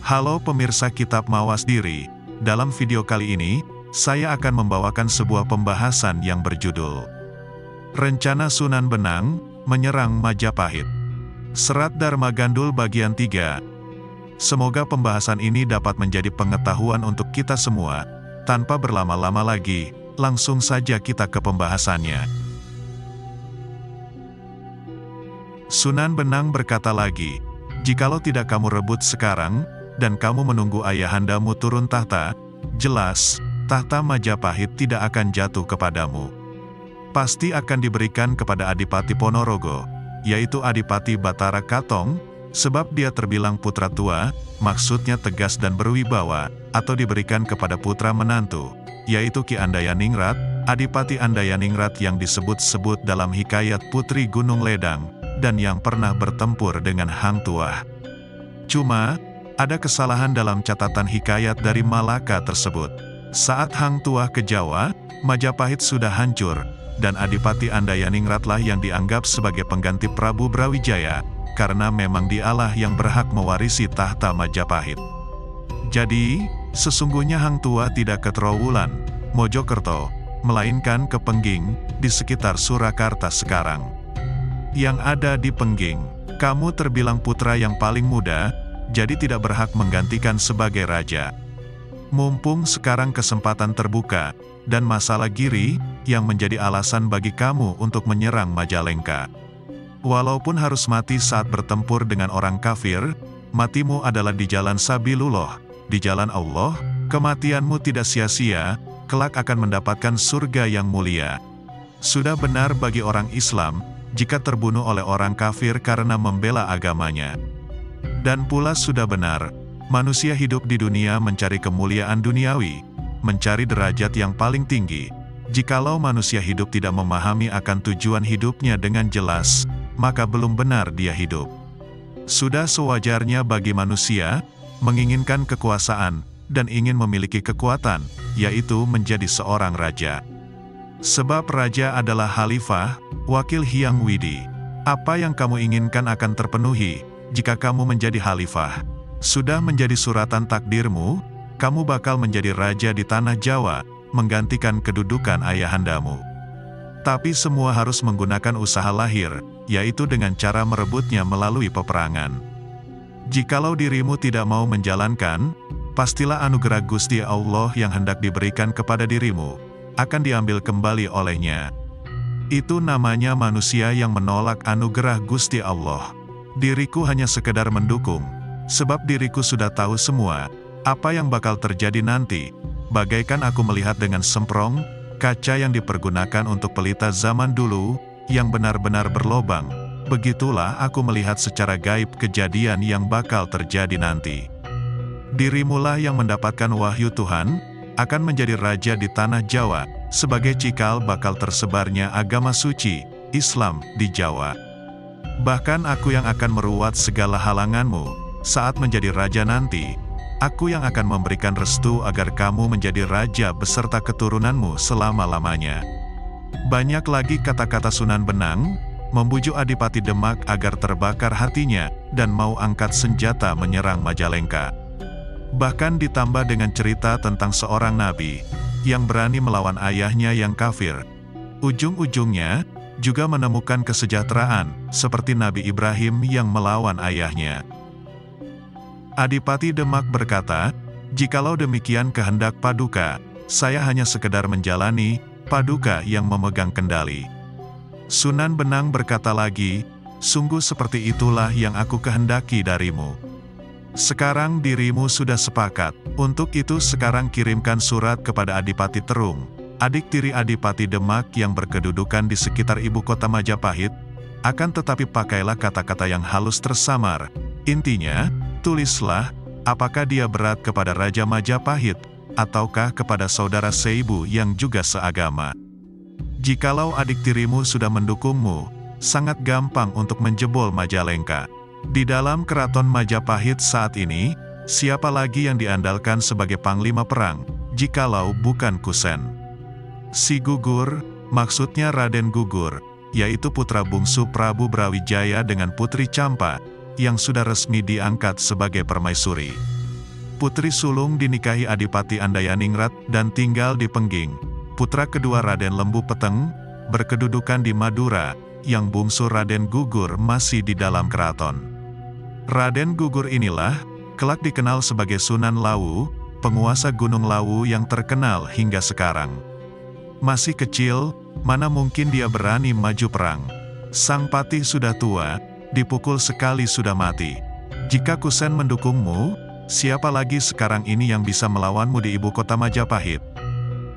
Halo pemirsa Kitab Mawas Diri, dalam video kali ini, saya akan membawakan sebuah pembahasan yang berjudul Rencana Sunan Benang, Menyerang Majapahit. Serat Dharma Gandul bagian 3. Semoga pembahasan ini dapat menjadi pengetahuan untuk kita semua. Tanpa berlama-lama lagi, langsung saja kita ke pembahasannya. Sunan Benang berkata lagi, "Jikalau tidak kamu rebut sekarang, dan kamu menunggu ayahandamu turun tahta, jelas, tahta Majapahit tidak akan jatuh kepadamu. Pasti akan diberikan kepada Adipati Ponorogo, yaitu Adipati Batara Katong, sebab dia terbilang putra tua, maksudnya tegas dan berwibawa, atau diberikan kepada putra menantu, yaitu Ki Andayaningrat, Adipati Andayaningrat yang disebut-sebut dalam hikayat Putri Gunung Ledang, dan yang pernah bertempur dengan Hang Tuah. Cuma, ada kesalahan dalam catatan hikayat dari Malaka tersebut. Saat Hang Tuah ke Jawa, Majapahit sudah hancur, dan Adipati Andayaningratlah yang dianggap sebagai pengganti Prabu Brawijaya, karena memang dialah yang berhak mewarisi tahta Majapahit. Jadi, sesungguhnya Hang Tuah tidak ke Trowulan, Mojokerto, melainkan ke Pengging, di sekitar Surakarta sekarang. Yang ada di Pengging, kamu terbilang putra yang paling muda, jadi tidak berhak menggantikan sebagai raja. Mumpung sekarang kesempatan terbuka, dan masalah Giri, yang menjadi alasan bagi kamu untuk menyerang Majalengka. Walaupun harus mati saat bertempur dengan orang kafir, matimu adalah di jalan Sabilullah, di jalan Allah, kematianmu tidak sia-sia, kelak akan mendapatkan surga yang mulia. Sudah benar bagi orang Islam, jika terbunuh oleh orang kafir karena membela agamanya. Dan pula sudah benar, manusia hidup di dunia mencari kemuliaan duniawi, mencari derajat yang paling tinggi. Jikalau manusia hidup tidak memahami akan tujuan hidupnya dengan jelas, maka belum benar dia hidup. Sudah sewajarnya bagi manusia, menginginkan kekuasaan, dan ingin memiliki kekuatan, yaitu menjadi seorang raja. Sebab raja adalah khalifah, wakil Hyang Widi. Apa yang kamu inginkan akan terpenuhi, jika kamu menjadi khalifah. Sudah menjadi suratan takdirmu, kamu bakal menjadi raja di tanah Jawa, menggantikan kedudukan ayahandamu. Tapi semua harus menggunakan usaha lahir, yaitu dengan cara merebutnya melalui peperangan. Jikalau dirimu tidak mau menjalankan, pastilah anugerah Gusti Allah yang hendak diberikan kepada dirimu, akan diambil kembali olehnya. Itu namanya manusia yang menolak anugerah Gusti Allah. Diriku hanya sekedar mendukung, sebab diriku sudah tahu semua, apa yang bakal terjadi nanti, bagaikan aku melihat dengan semprong, kaca yang dipergunakan untuk pelita zaman dulu, yang benar-benar berlobang, begitulah aku melihat secara gaib kejadian yang bakal terjadi nanti. Dirimulah yang mendapatkan wahyu Tuhan, akan menjadi raja di tanah Jawa, sebagai cikal bakal tersebarnya agama suci, Islam, di Jawa. Bahkan aku yang akan meruat segala halanganmu, saat menjadi raja nanti. Aku yang akan memberikan restu agar kamu menjadi raja beserta keturunanmu selama-lamanya." Banyak lagi kata-kata Sunan Benang, membujuk Adipati Demak agar terbakar hatinya, dan mau angkat senjata menyerang Majalengka. Bahkan ditambah dengan cerita tentang seorang nabi, yang berani melawan ayahnya yang kafir. Ujung-ujungnya, juga menemukan kesejahteraan, seperti Nabi Ibrahim yang melawan ayahnya. Adipati Demak berkata, "Jikalau demikian kehendak Paduka, saya hanya sekedar menjalani, Paduka yang memegang kendali." Sunan Benang berkata lagi, "Sungguh seperti itulah yang aku kehendaki darimu. Sekarang dirimu sudah sepakat, untuk itu sekarang kirimkan surat kepada Adipati Terung, adik tiri Adipati Demak yang berkedudukan di sekitar ibu kota Majapahit, akan tetapi pakailah kata-kata yang halus tersamar. Intinya, tulislah, apakah dia berat kepada Raja Majapahit, ataukah kepada saudara seibu yang juga seagama. Jikalau adik tirimu sudah mendukungmu, sangat gampang untuk menjebol Majalengka. Di dalam keraton Majapahit saat ini, siapa lagi yang diandalkan sebagai panglima perang, jikalau bukan Kusen? Si Gugur, maksudnya Raden Gugur, yaitu putra bungsu Prabu Brawijaya dengan Putri Campa, yang sudah resmi diangkat sebagai permaisuri. Putri sulung dinikahi Adipati Andayaningrat dan tinggal di Pengging. Putra kedua Raden Lembu Peteng, berkedudukan di Madura, yang bungsu Raden Gugur masih di dalam keraton. Raden Gugur inilah, kelak dikenal sebagai Sunan Lawu, penguasa Gunung Lawu yang terkenal hingga sekarang. Masih kecil, mana mungkin dia berani maju perang. Sang patih sudah tua, dipukul sekali sudah mati. Jika Kusen mendukungmu, siapa lagi sekarang ini yang bisa melawanmu di ibu kota Majapahit?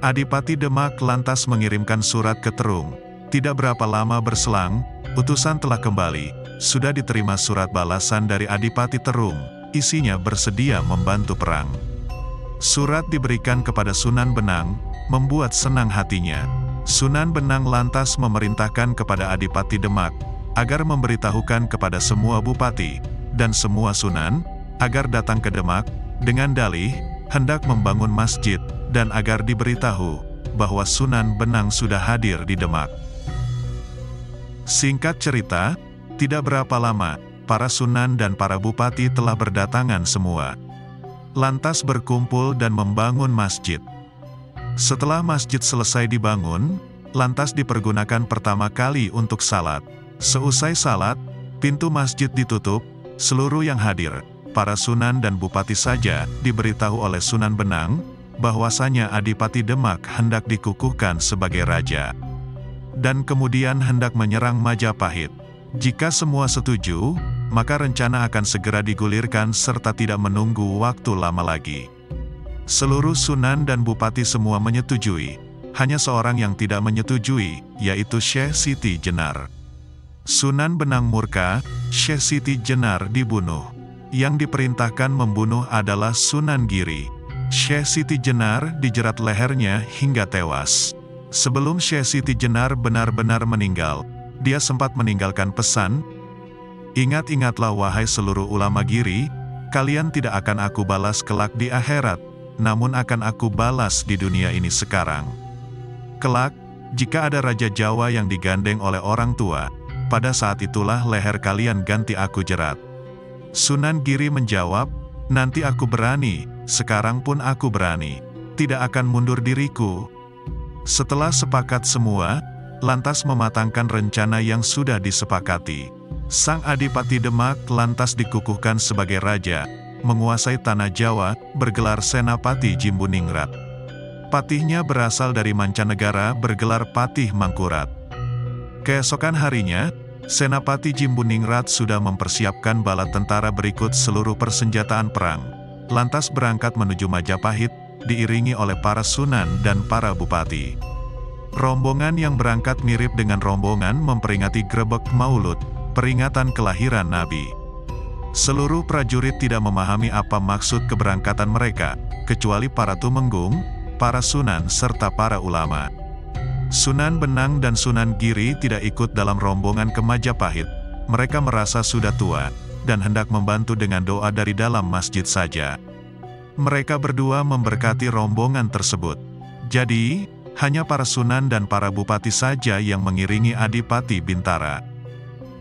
Adipati Demak lantas mengirimkan surat ke Terung. Tidak berapa lama berselang, utusan telah kembali. Sudah diterima surat balasan dari Adipati Terung, isinya bersedia membantu perang. Surat diberikan kepada Sunan Benang, membuat senang hatinya. Sunan Benang lantas memerintahkan kepada Adipati Demak, agar memberitahukan kepada semua bupati, dan semua sunan, agar datang ke Demak, dengan dalih, hendak membangun masjid, dan agar diberitahu, bahwa Sunan Benang sudah hadir di Demak. Singkat cerita, tidak berapa lama, para sunan dan para bupati telah berdatangan semua. Lantas berkumpul dan membangun masjid. Setelah masjid selesai dibangun, lantas dipergunakan pertama kali untuk salat. Seusai salat, pintu masjid ditutup, seluruh yang hadir, para sunan dan bupati saja, diberitahu oleh Sunan Benang, bahwasanya Adipati Demak hendak dikukuhkan sebagai raja. Dan kemudian hendak menyerang Majapahit. Jika semua setuju, maka rencana akan segera digulirkan serta tidak menunggu waktu lama lagi. Seluruh sunan dan bupati semua menyetujui. Hanya seorang yang tidak menyetujui, yaitu Syekh Siti Jenar. Sunan Benang murka, Syekh Siti Jenar dibunuh. Yang diperintahkan membunuh adalah Sunan Giri. Syekh Siti Jenar dijerat lehernya hingga tewas. Sebelum Syekh Siti Jenar benar-benar meninggal, dia sempat meninggalkan pesan, "Ingat-ingatlah wahai seluruh ulama Giri, kalian tidak akan aku balas kelak di akhirat, namun akan aku balas di dunia ini sekarang. Kelak, jika ada Raja Jawa yang digandeng oleh orang tua, pada saat itulah leher kalian ganti aku jerat." Sunan Giri menjawab, "Nanti aku berani, sekarang pun aku berani. Tidak akan mundur diriku." Setelah sepakat semua, lantas mematangkan rencana yang sudah disepakati. Sang Adipati Demak lantas dikukuhkan sebagai raja, menguasai tanah Jawa, bergelar Senapati Jimbuningrat. Patihnya berasal dari mancanegara, bergelar Patih Mangkurat. Keesokan harinya, Senapati Jimbuningrat sudah mempersiapkan bala tentara berikut seluruh persenjataan perang. Lantas berangkat menuju Majapahit, diiringi oleh para sunan dan para bupati. Rombongan yang berangkat mirip dengan rombongan memperingati Grebek Maulud, peringatan kelahiran Nabi. Seluruh prajurit tidak memahami apa maksud keberangkatan mereka, kecuali para tumenggung, para sunan serta para ulama. Sunan Benang dan Sunan Giri tidak ikut dalam rombongan ke Majapahit. Mereka merasa sudah tua, dan hendak membantu dengan doa dari dalam masjid saja. Mereka berdua memberkati rombongan tersebut. Jadi, hanya para sunan dan para bupati saja yang mengiringi Adipati Bintara.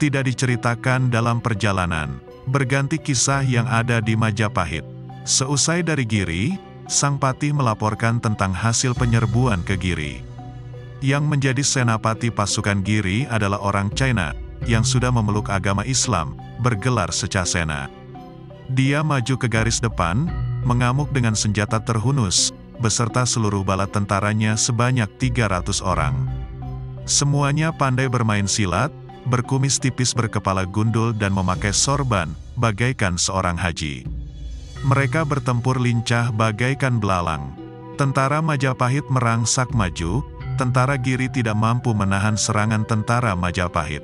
Tidak diceritakan dalam perjalanan, berganti kisah yang ada di Majapahit. Seusai dari Giri, sang patih melaporkan tentang hasil penyerbuan ke Giri. Yang menjadi senapati pasukan Giri adalah orang China, yang sudah memeluk agama Islam, bergelar Secasena. Dia maju ke garis depan, mengamuk dengan senjata terhunus, beserta seluruh bala tentaranya sebanyak 300 orang. Semuanya pandai bermain silat, berkumis tipis berkepala gundul dan memakai sorban, bagaikan seorang haji. Mereka bertempur lincah bagaikan belalang. Tentara Majapahit merangsak maju, tentara Giri tidak mampu menahan serangan tentara Majapahit.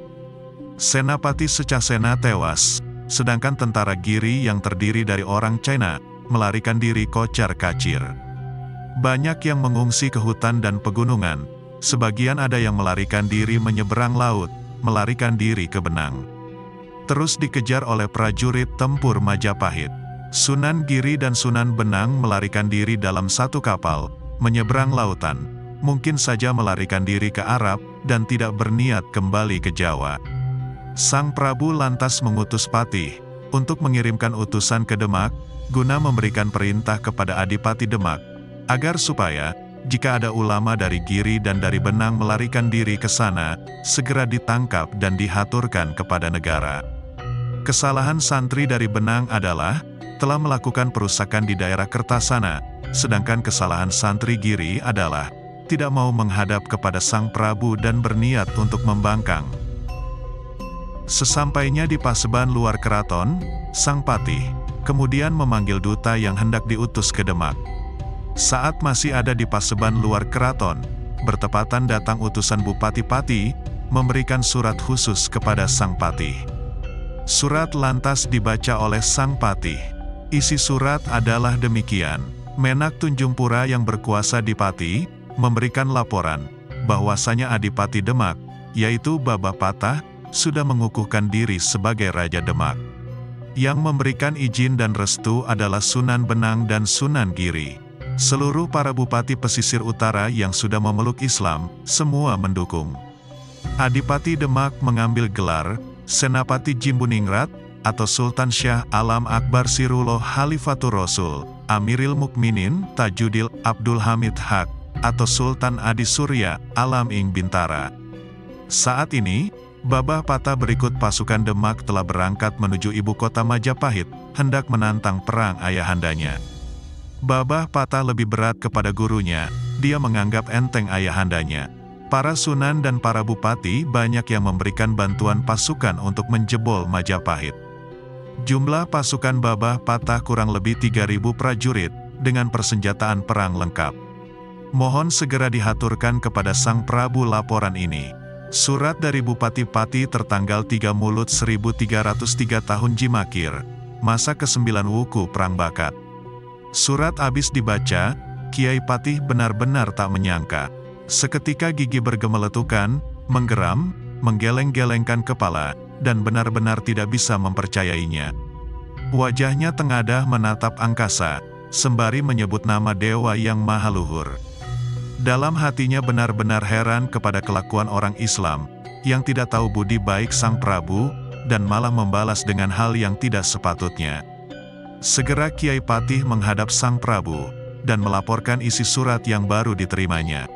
Senapati Secasena tewas, sedangkan tentara Giri yang terdiri dari orang China, melarikan diri kocar-kacir. Banyak yang mengungsi ke hutan dan pegunungan, sebagian ada yang melarikan diri menyeberang laut, melarikan diri ke Benang. Terus dikejar oleh prajurit tempur Majapahit. Sunan Giri dan Sunan Benang melarikan diri dalam satu kapal, menyeberang lautan, mungkin saja melarikan diri ke Arab, dan tidak berniat kembali ke Jawa. Sang Prabu lantas mengutus Patih, untuk mengirimkan utusan ke Demak, guna memberikan perintah kepada Adipati Demak, agar supaya, jika ada ulama dari Giri dan dari Benang melarikan diri ke sana, segera ditangkap dan dihaturkan kepada negara. Kesalahan santri dari Benang adalah, telah melakukan perusakan di daerah Kertasana, sedangkan kesalahan santri Giri adalah, tidak mau menghadap kepada Sang Prabu dan berniat untuk membangkang. Sesampainya di Paseban luar keraton, Sang Patih kemudian memanggil duta yang hendak diutus ke Demak. Saat masih ada di Paseban luar keraton, bertepatan datang utusan Bupati Pati, memberikan surat khusus kepada Sang Patih. Surat lantas dibaca oleh Sang Patih. Isi surat adalah demikian. Menak Tunjungpura yang berkuasa di Pati, memberikan laporan, bahwasanya Adipati Demak, yaitu Babah Patah, sudah mengukuhkan diri sebagai Raja Demak. Yang memberikan izin dan restu adalah Sunan Benang dan Sunan Giri. Seluruh para bupati pesisir utara yang sudah memeluk Islam, semua mendukung. Adipati Demak mengambil gelar Senapati Jimbuningrat, atau Sultan Syah Alam Akbar Sirullah Khalifatur Rasul, Amiril Mukminin Tajudil Abdul Hamid Haq, atau Sultan Adi Surya Alam Ing Bintara. Saat ini, Babah Patah berikut pasukan Demak telah berangkat menuju ibu kota Majapahit, hendak menantang perang ayahandanya. Babah Patah lebih berat kepada gurunya, dia menganggap enteng ayahandanya. Para sunan dan para bupati banyak yang memberikan bantuan pasukan untuk menjebol Majapahit. Jumlah pasukan Babah Patah kurang lebih 3.000 prajurit, dengan persenjataan perang lengkap. Mohon segera dihaturkan kepada Sang Prabu laporan ini. Surat dari Bupati Pati tertanggal 3 Mulut 1303 tahun Jimakir, masa ke-9 Wuku Perang Bakat. Surat habis dibaca, Kiai Patih benar-benar tak menyangka. Seketika gigi bergemeletukan, menggeram, menggeleng-gelengkan kepala, dan benar-benar tidak bisa mempercayainya. Wajahnya tengadah menatap angkasa, sembari menyebut nama Dewa yang Maha Luhur. Dalam hatinya benar-benar heran kepada kelakuan orang Islam, yang tidak tahu budi baik Sang Prabu, dan malah membalas dengan hal yang tidak sepatutnya. Segera Kiai Patih menghadap Sang Prabu, dan melaporkan isi surat yang baru diterimanya.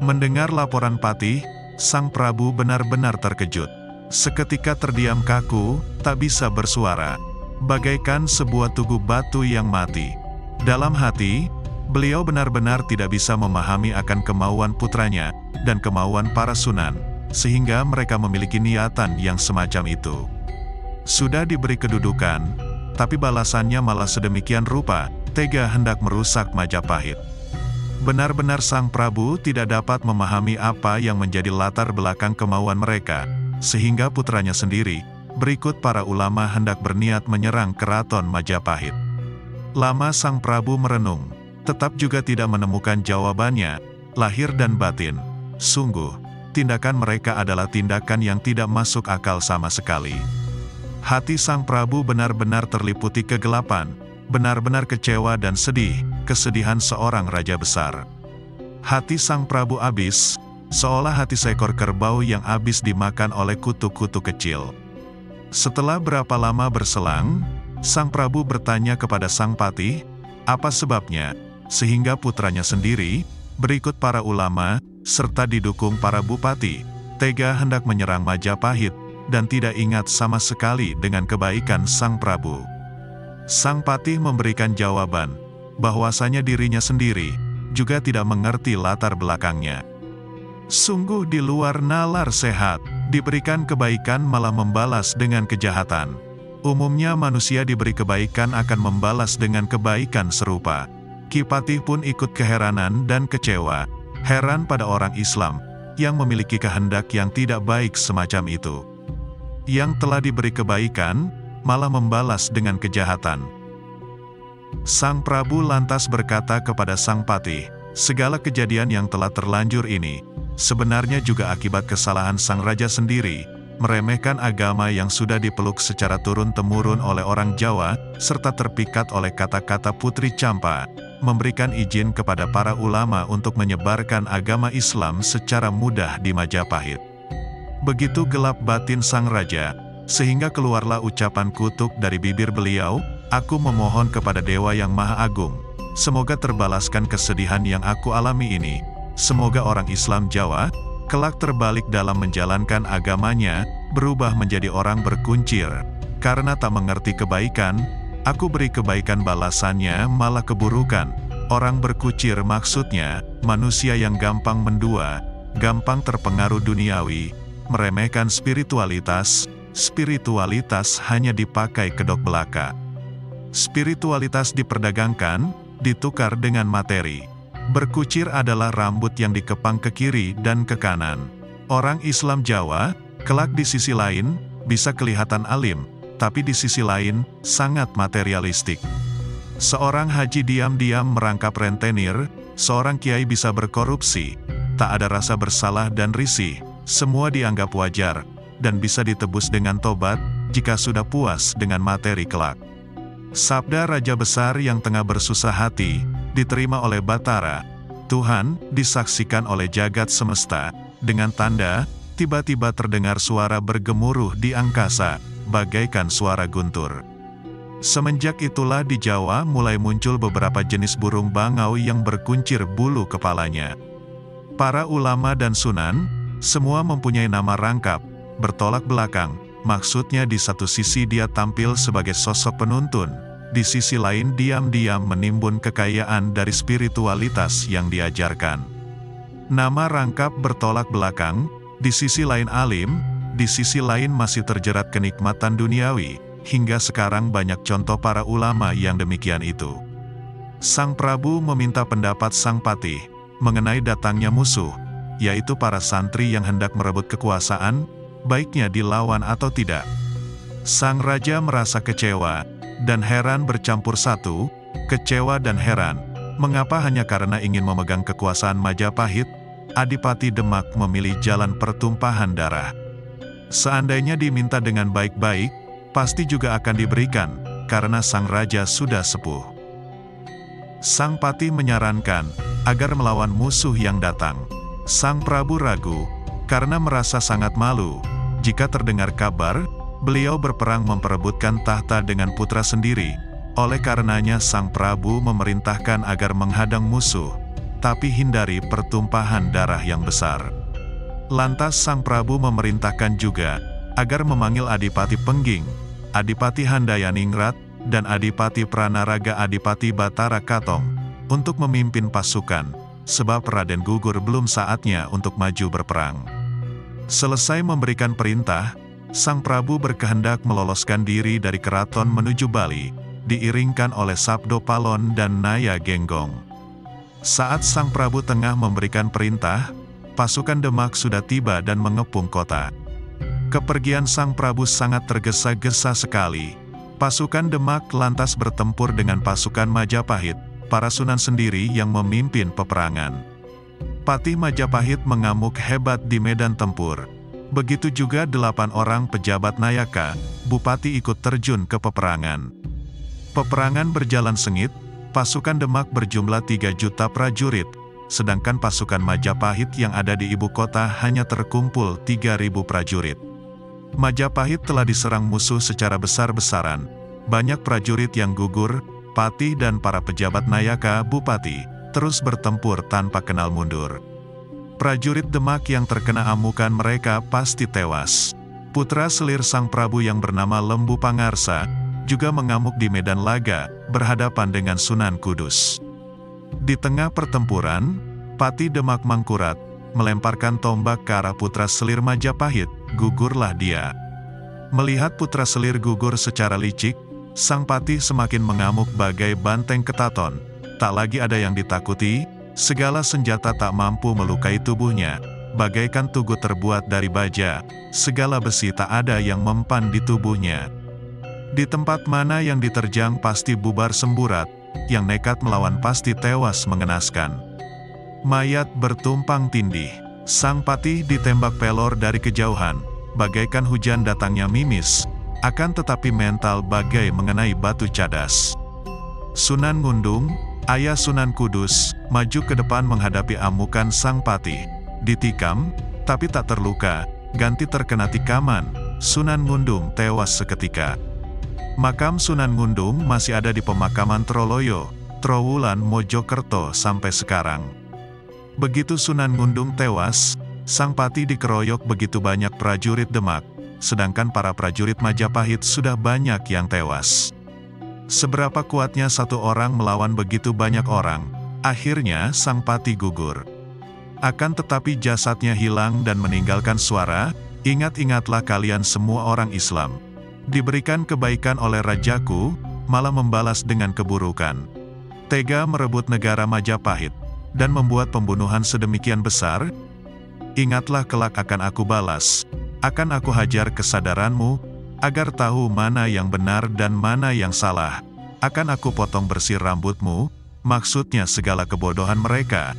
Mendengar laporan Patih, Sang Prabu benar-benar terkejut. Seketika terdiam kaku, tak bisa bersuara, bagaikan sebuah tugu batu yang mati. Dalam hati, beliau benar-benar tidak bisa memahami akan kemauan putranya, dan kemauan para sunan, sehingga mereka memiliki niatan yang semacam itu. Sudah diberi kedudukan, tapi balasannya malah sedemikian rupa, tega hendak merusak Majapahit. Benar-benar Sang Prabu tidak dapat memahami apa yang menjadi latar belakang kemauan mereka, sehingga putranya sendiri, berikut para ulama hendak berniat menyerang keraton Majapahit. Lama Sang Prabu merenung, tetap juga tidak menemukan jawabannya, lahir dan batin. Sungguh, tindakan mereka adalah tindakan yang tidak masuk akal sama sekali. Hati Sang Prabu benar-benar terliputi kegelapan, benar-benar kecewa dan sedih, kesedihan seorang raja besar. Hati Sang Prabu abis, seolah hati seekor kerbau yang abis dimakan oleh kutu-kutu kecil. Setelah berapa lama berselang, Sang Prabu bertanya kepada Sang Patih, apa sebabnya, sehingga putranya sendiri, berikut para ulama, serta didukung para bupati, tega hendak menyerang Majapahit, dan tidak ingat sama sekali dengan kebaikan Sang Prabu. Sang Patih memberikan jawaban, bahwasanya dirinya sendiri, juga tidak mengerti latar belakangnya. Sungguh di luar nalar sehat, diberikan kebaikan malah membalas dengan kejahatan. Umumnya manusia diberi kebaikan akan membalas dengan kebaikan serupa. Ki Patih pun ikut keheranan dan kecewa, heran pada orang Islam, yang memiliki kehendak yang tidak baik semacam itu. Yang telah diberi kebaikan, malah membalas dengan kejahatan. Sang Prabu lantas berkata kepada Sang Patih, segala kejadian yang telah terlanjur ini, sebenarnya juga akibat kesalahan Sang Raja sendiri, meremehkan agama yang sudah dipeluk secara turun-temurun oleh orang Jawa, serta terpikat oleh kata-kata Putri Campa, memberikan izin kepada para ulama untuk menyebarkan agama Islam secara mudah di Majapahit. Begitu gelap batin Sang Raja, sehingga keluarlah ucapan kutuk dari bibir beliau, Aku memohon kepada Dewa yang Maha Agung, semoga terbalaskan kesedihan yang aku alami ini. Semoga orang Islam Jawa, kelak terbalik dalam menjalankan agamanya, berubah menjadi orang berkuncir. Karena tak mengerti kebaikan, aku beri kebaikan balasannya malah keburukan. Orang berkucir maksudnya, manusia yang gampang mendua, gampang terpengaruh duniawi, meremehkan spiritualitas. Spiritualitas hanya dipakai kedok belaka. Spiritualitas diperdagangkan, ditukar dengan materi. Berkucir adalah rambut yang dikepang ke kiri dan ke kanan. Orang Islam Jawa, kelak di sisi lain, bisa kelihatan alim, tapi di sisi lain, sangat materialistik. Seorang haji diam-diam merangkap rentenir, seorang kiai bisa berkorupsi, tak ada rasa bersalah dan risih, semua dianggap wajar, dan bisa ditebus dengan tobat, jika sudah puas dengan materi kelak. Sabda Raja Besar yang tengah bersusah hati, diterima oleh Batara. Tuhan, disaksikan oleh jagat semesta, dengan tanda, tiba-tiba terdengar suara bergemuruh di angkasa, bagaikan suara guntur. Semenjak itulah di Jawa mulai muncul beberapa jenis burung bangau yang berkuncir bulu kepalanya. Para ulama dan sunan, semua mempunyai nama rangkap, bertolak belakang. Maksudnya di satu sisi dia tampil sebagai sosok penuntun, di sisi lain diam-diam menimbun kekayaan dari spiritualitas yang diajarkan. Nama rangkap bertolak belakang, di sisi lain alim, di sisi lain masih terjerat kenikmatan duniawi, hingga sekarang banyak contoh para ulama yang demikian itu. Sang Prabu meminta pendapat Sang Patih mengenai datangnya musuh, yaitu para santri yang hendak merebut kekuasaan, baiknya dilawan atau tidak. Sang Raja merasa kecewa dan heran bercampur satu, kecewa dan heran. Mengapa hanya karena ingin memegang kekuasaan Majapahit, Adipati Demak memilih jalan pertumpahan darah? Seandainya diminta dengan baik-baik, pasti juga akan diberikan, karena sang raja sudah sepuh. Sang Patih menyarankan agar melawan musuh yang datang. Sang Prabu ragu, karena merasa sangat malu. Jika terdengar kabar, beliau berperang memperebutkan tahta dengan putra sendiri. Oleh karenanya Sang Prabu memerintahkan agar menghadang musuh, tapi hindari pertumpahan darah yang besar. Lantas Sang Prabu memerintahkan juga agar memanggil Adipati Pengging, Adipati Handayaningrat, dan Adipati Pranaraga Adipati Batara Katong untuk memimpin pasukan, sebab Raden gugur belum saatnya untuk maju berperang. Selesai memberikan perintah, Sang Prabu berkehendak meloloskan diri dari keraton menuju Bali, diiringkan oleh Sabdo Palon dan Naya Genggong. Saat Sang Prabu tengah memberikan perintah, pasukan Demak sudah tiba dan mengepung kota. Kepergian Sang Prabu sangat tergesa-gesa sekali. Pasukan Demak lantas bertempur dengan pasukan Majapahit, para sunan sendiri yang memimpin peperangan. Patih Majapahit mengamuk hebat di medan tempur. Begitu juga 8 orang pejabat Nayaka, bupati ikut terjun ke peperangan. Peperangan berjalan sengit, pasukan Demak berjumlah 3 juta prajurit, sedangkan pasukan Majapahit yang ada di ibu kota hanya terkumpul 3.000 prajurit. Majapahit telah diserang musuh secara besar-besaran, banyak prajurit yang gugur, Patih dan para pejabat Nayaka bupati terus bertempur tanpa kenal mundur. Prajurit Demak yang terkena amukan mereka pasti tewas. Putra selir Sang Prabu yang bernama Lembu Pangarsa juga mengamuk di medan laga, berhadapan dengan Sunan Kudus. Di tengah pertempuran, Patih Demak Mangkurat melemparkan tombak ke arah putra selir Majapahit, gugurlah dia. Melihat putra selir gugur secara licik, Sang Patih semakin mengamuk bagai banteng ketaton. Tak lagi ada yang ditakuti, segala senjata tak mampu melukai tubuhnya, bagaikan tugu terbuat dari baja, segala besi tak ada yang mempan di tubuhnya. Di tempat mana yang diterjang pasti bubar semburat, yang nekat melawan pasti tewas mengenaskan. Mayat bertumpang tindih, Sang Patih ditembak pelor dari kejauhan, bagaikan hujan datangnya mimis, akan tetapi mental bagai mengenai batu cadas. Sunan Ngundung, ayah Sunan Kudus, maju ke depan menghadapi amukan Sang Patih. Ditikam, tapi tak terluka, ganti terkena tikaman, Sunan Ngundung tewas seketika. Makam Sunan Ngundung masih ada di pemakaman Troloyo, Trowulan, Mojokerto sampai sekarang. Begitu Sunan Ngundung tewas, sang pati dikeroyok begitu banyak prajurit Demak, sedangkan para prajurit Majapahit sudah banyak yang tewas. Seberapa kuatnya satu orang melawan begitu banyak orang, akhirnya sang pati gugur. Akan tetapi jasadnya hilang dan meninggalkan suara, "Ingat-ingatlah kalian semua orang Islam. Diberikan kebaikan oleh rajaku, malah membalas dengan keburukan. Tega merebut negara Majapahit, dan membuat pembunuhan sedemikian besar. Ingatlah kelak akan aku balas, akan aku hajar kesadaranmu, agar tahu mana yang benar dan mana yang salah. Akan aku potong bersih rambutmu, maksudnya segala kebodohan mereka.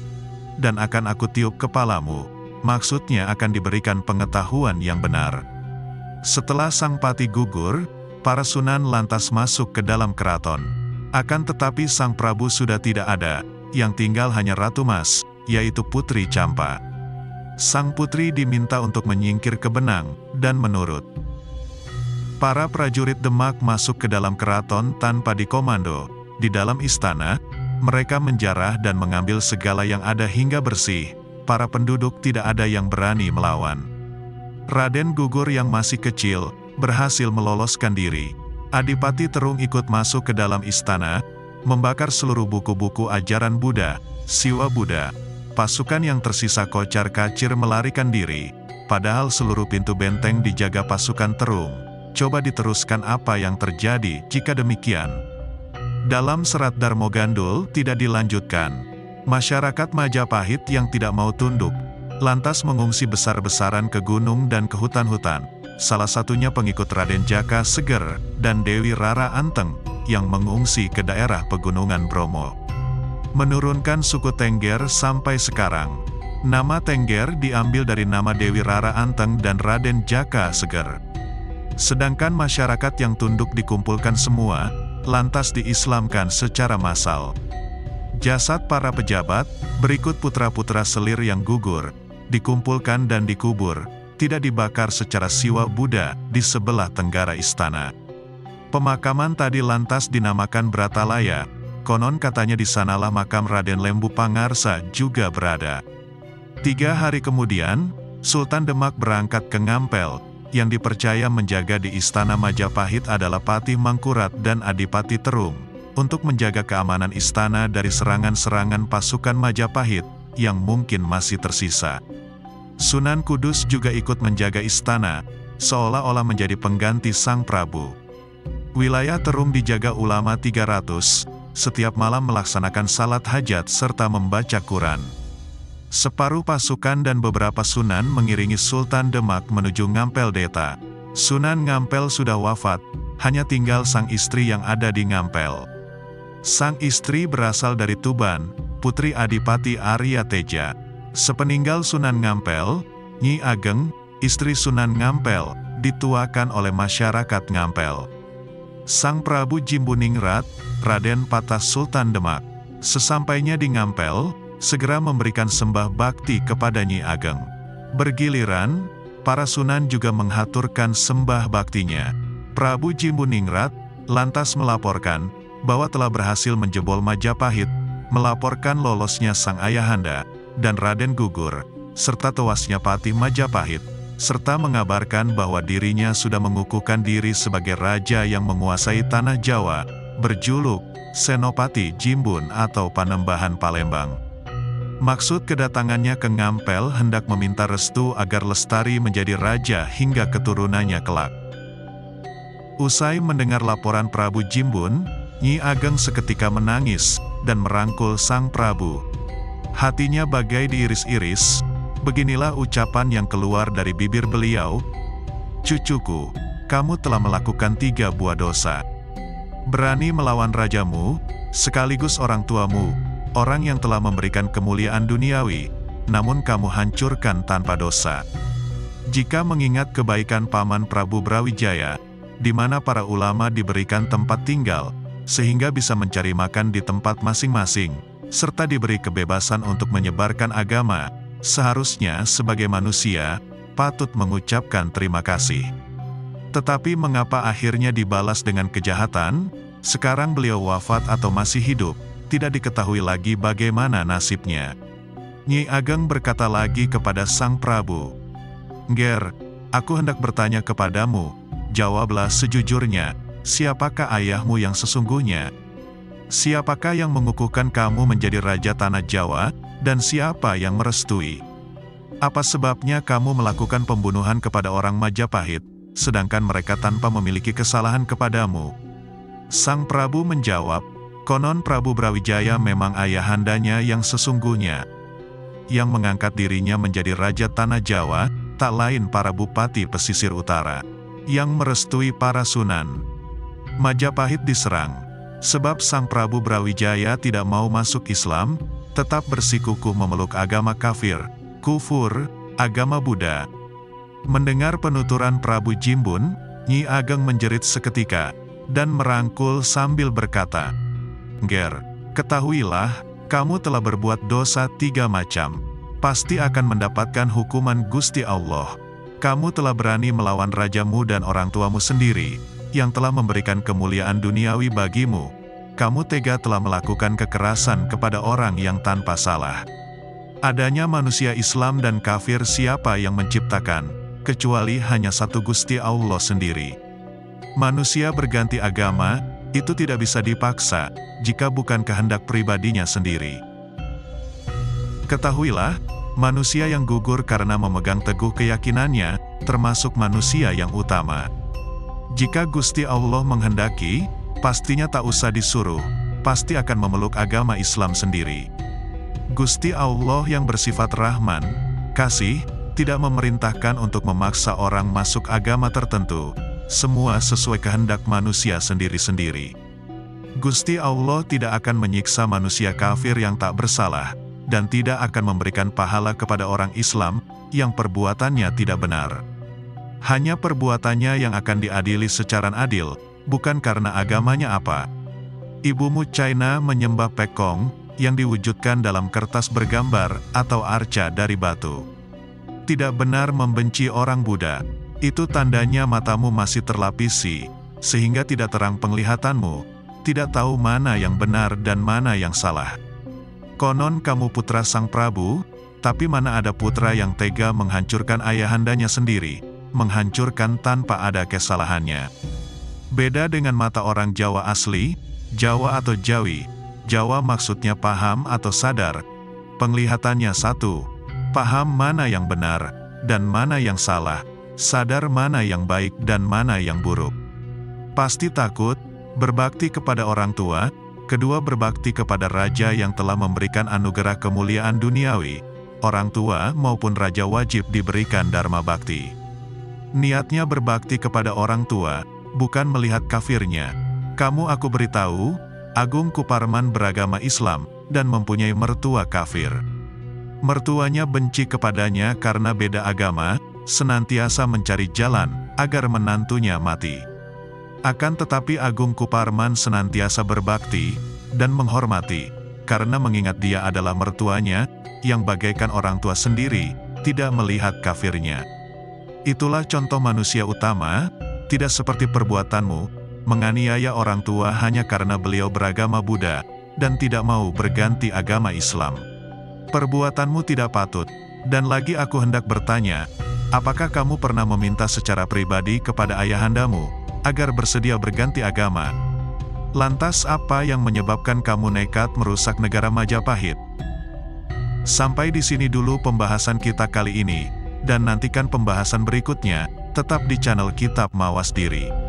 Dan akan aku tiup kepalamu, maksudnya akan diberikan pengetahuan yang benar." Setelah sang pati gugur, para sunan lantas masuk ke dalam keraton. Akan tetapi sang Prabu sudah tidak ada, yang tinggal hanya Ratu Mas, yaitu Putri Campa. Sang putri diminta untuk menyingkir ke Benang, dan menurut. Para prajurit Demak masuk ke dalam keraton tanpa dikomando. Di dalam istana, mereka menjarah dan mengambil segala yang ada hingga bersih. Para penduduk tidak ada yang berani melawan. Raden Gugur yang masih kecil, berhasil meloloskan diri. Adipati Terung ikut masuk ke dalam istana, membakar seluruh buku-buku ajaran Buddha, Siwa Buddha. Pasukan yang tersisa kocar-kacir melarikan diri, padahal seluruh pintu benteng dijaga pasukan Terung. Coba diteruskan apa yang terjadi jika demikian. Dalam serat Darmo Gandul tidak dilanjutkan. Masyarakat Majapahit yang tidak mau tunduk, lantas mengungsi besar-besaran ke gunung dan ke hutan-hutan. Salah satunya pengikut Raden Jaka Seger dan Dewi Rara Anteng, yang mengungsi ke daerah pegunungan Bromo. Menurunkan suku Tengger sampai sekarang. Nama Tengger diambil dari nama Dewi Rara Anteng dan Raden Jaka Seger. Sedangkan masyarakat yang tunduk dikumpulkan semua, lantas diislamkan secara massal. Jasad para pejabat, berikut putra-putra selir yang gugur, dikumpulkan dan dikubur, tidak dibakar secara Siwa Buddha di sebelah tenggara istana. Pemakaman tadi lantas dinamakan Bratalaya, konon katanya di sanalah makam Raden Lembu Pangarsa juga berada. 3 hari kemudian, Sultan Demak berangkat ke Ngampel, yang dipercaya menjaga di istana Majapahit adalah Patih Mangkurat dan Adipati Terung, untuk menjaga keamanan istana dari serangan-serangan pasukan Majapahit, yang mungkin masih tersisa. Sunan Kudus juga ikut menjaga istana, seolah-olah menjadi pengganti sang Prabu. Wilayah Terung dijaga ulama 300, setiap malam melaksanakan salat hajat serta membaca Quran. Separuh pasukan dan beberapa sunan mengiringi Sultan Demak menuju Ngampel Deta. Sunan Ngampel sudah wafat, hanya tinggal sang istri yang ada di Ngampel. Sang istri berasal dari Tuban, Putri Adipati Arya Teja. Sepeninggal Sunan Ngampel, Nyi Ageng, istri Sunan Ngampel, dituakan oleh masyarakat Ngampel. Sang Prabu Jimbuningrat, Raden Patah Sultan Demak, sesampainya di Ngampel, segera memberikan sembah bakti kepada Nyi Ageng. Bergiliran, para sunan juga menghaturkan sembah baktinya. Prabu Jimbuningrat lantas melaporkan bahwa telah berhasil menjebol Majapahit, melaporkan lolosnya sang ayahanda dan Raden Gugur, serta tewasnya Patih Majapahit, serta mengabarkan bahwa dirinya sudah mengukuhkan diri sebagai raja yang menguasai tanah Jawa, berjuluk Senopati Jimbun atau Panembahan Palembang. Maksud kedatangannya ke Ngampel hendak meminta restu agar lestari menjadi raja hingga keturunannya kelak. Usai mendengar laporan Prabu Jimbun, Nyi Ageng seketika menangis dan merangkul sang Prabu. Hatinya bagai diiris-iris. Beginilah ucapan yang keluar dari bibir beliau, "Cucuku, kamu telah melakukan 3 buah dosa. Berani melawan rajamu, sekaligus orang tuamu, orang yang telah memberikan kemuliaan duniawi, namun kamu hancurkan tanpa dosa. Jika mengingat kebaikan Paman Prabu Brawijaya, di mana para ulama diberikan tempat tinggal, sehingga bisa mencari makan di tempat masing-masing, serta diberi kebebasan untuk menyebarkan agama, seharusnya sebagai manusia, patut mengucapkan terima kasih. Tetapi mengapa akhirnya dibalas dengan kejahatan? Sekarang beliau wafat atau masih hidup, tidak diketahui lagi bagaimana nasibnya. Nyi Ageng berkata lagi kepada Sang Prabu, "Ger, aku hendak bertanya kepadamu, jawablah sejujurnya, siapakah ayahmu yang sesungguhnya? Siapakah yang mengukuhkan kamu menjadi raja tanah Jawa, dan siapa yang merestui? Apa sebabnya kamu melakukan pembunuhan kepada orang Majapahit, sedangkan mereka tanpa memiliki kesalahan kepadamu?" Sang Prabu menjawab, "Konon Prabu Brawijaya memang ayahandanya yang sesungguhnya. Yang mengangkat dirinya menjadi raja tanah Jawa, tak lain para bupati pesisir utara, yang merestui para sunan. Majapahit diserang, sebab Sang Prabu Brawijaya tidak mau masuk Islam, tetap bersikukuh memeluk agama kafir, kufur, agama Buddha." Mendengar penuturan Prabu Jimbun, Nyi Ageng menjerit seketika, dan merangkul sambil berkata, "Ger, ketahuilah, kamu telah berbuat dosa 3 macam. Pasti akan mendapatkan hukuman Gusti Allah. Kamu telah berani melawan rajamu dan orang tuamu sendiri, yang telah memberikan kemuliaan duniawi bagimu. Kamu tega telah melakukan kekerasan kepada orang yang tanpa salah. Adanya manusia Islam dan kafir siapa yang menciptakan, kecuali hanya satu Gusti Allah sendiri. Manusia berganti agama, itu tidak bisa dipaksa, jika bukan kehendak pribadinya sendiri. Ketahuilah, manusia yang gugur karena memegang teguh keyakinannya, termasuk manusia yang utama. Jika Gusti Allah menghendaki, pastinya tak usah disuruh, pasti akan memeluk agama Islam sendiri. Gusti Allah yang bersifat Rahman, kasih, tidak memerintahkan untuk memaksa orang masuk agama tertentu. Semua sesuai kehendak manusia sendiri-sendiri. Gusti Allah tidak akan menyiksa manusia kafir yang tak bersalah, dan tidak akan memberikan pahala kepada orang Islam yang perbuatannya tidak benar. Hanya perbuatannya yang akan diadili secara adil, bukan karena agamanya apa. Ibumu China menyembah pekong, yang diwujudkan dalam kertas bergambar, atau arca dari batu. Tidak benar membenci orang Buddha. Itu tandanya matamu masih terlapisi, sehingga tidak terang penglihatanmu, tidak tahu mana yang benar dan mana yang salah. Konon kamu putra Sang Prabu, tapi mana ada putra yang tega menghancurkan ayahandanya sendiri, menghancurkan tanpa ada kesalahannya. Beda dengan mata orang Jawa asli, Jawa atau Jawi. Jawa maksudnya paham atau sadar. Penglihatannya satu, paham mana yang benar, dan mana yang salah. Sadar mana yang baik dan mana yang buruk. Pasti takut, berbakti kepada orang tua, kedua berbakti kepada raja yang telah memberikan anugerah kemuliaan duniawi. Orang tua maupun raja wajib diberikan dharma bakti. Niatnya berbakti kepada orang tua, bukan melihat kafirnya. Kamu aku beritahu, Agung Kuparman beragama Islam, dan mempunyai mertua kafir. Mertuanya benci kepadanya karena beda agama, senantiasa mencari jalan, agar menantunya mati. Akan tetapi Agung Kuparman senantiasa berbakti, dan menghormati, karena mengingat dia adalah mertuanya, yang bagaikan orang tua sendiri, tidak melihat kafirnya. Itulah contoh manusia utama, tidak seperti perbuatanmu, menganiaya orang tua hanya karena beliau beragama Buddha, dan tidak mau berganti agama Islam. Perbuatanmu tidak patut, dan lagi aku hendak bertanya, apakah kamu pernah meminta secara pribadi kepada ayahandamu, agar bersedia berganti agama? Lantas apa yang menyebabkan kamu nekat merusak negara Majapahit? Sampai di sini dulu pembahasan kita kali ini, dan nantikan pembahasan berikutnya, tetap di channel Kitab Mawas Diri.